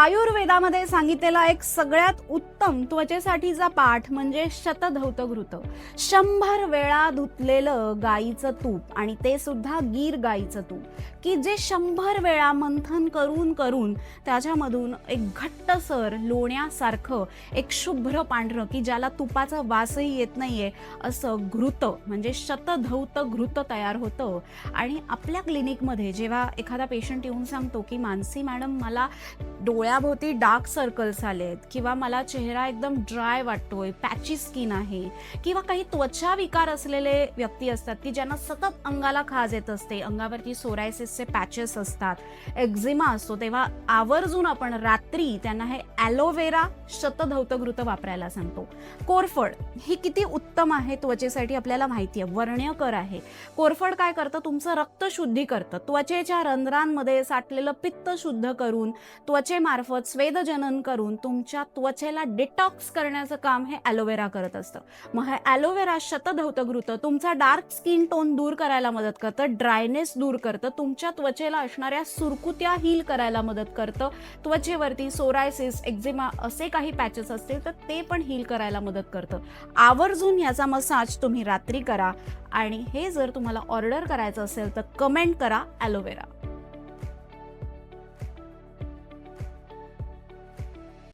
आयुर्वेदामध्ये सांगितलेला एक सगळ्यात उत्तम त्वचेसाठीचा पाठ म्हणजे शतधौतघृत. 100 वेळा धुतलेलं गाईचं तूप, आणि ते सुद्धा गीर गाईचं तूप, की जे 100 वेळा मंथन करून करून त्याच्यामधून एक घट्टसर लोण्यासारखं एक शुभ्र पांढरं, की ज्याला तुपाचा वासही येत नाहीये, असं घृत म्हणजे शतधौत घृत तयार होतं. आणि आपल्या क्लिनिकमध्ये जेव्हा एखादा पेशंट येऊन सांगतो की मानसी मॅडम, मला डोळ्याभोवती डार्क सर्कल्स आलेत, किंवा मला चेहरा एकदम ड्राय वाटतोय, पॅची स्किन आहे, किंवा काही त्वचा विकार असलेले व्यक्ती असतात की ज्यांना सतत अंगाला खाज येत असते, अंगावरती सोरायसिसचे पॅचेस असतात, एक्झिमा असतो, तेव्हा आवर्जून आपण रात्री त्यांना हे ॲलोवेरा शतधौतघृत वापरायला सांगतो. कोरफड ही किती उत्तम आहे त्वचेसाठी आपल्याला माहिती आहे, वर्ण्यकर आहे. कोरफड काय करतं, तुमचं रक्त शुद्धी करतं, त्वचेच्या रंध्रांमध्ये साठलेलं पित्त शुद्ध करून, त्वचेमार्फत स्वेदजनन करून तुमच्या त्वचेला डिटॉक्स करण्याचं काम हे ॲलोवेरा करत असतं. मग हे ॲलोवेरा शतधौतघृत तुमचा डार्क स्किन टोन दूर करायला मदत करतं, ड्रायनेस दूर करतं, तुमच्या त्वचेला असणाऱ्या सुरकुत्या हील करायला मदत करतं, त्वचेवरती सोरायसिस, एक्झिमा असे काही पॅचेस असतील तर ते पण हील करायला मदत करतं. आवर्जून याचा मसाज तुम्ही रात्री करा. आणि हे जर तुम्हाला ऑर्डर करायचं असेल तर कमेंट करा ॲलोवेरा.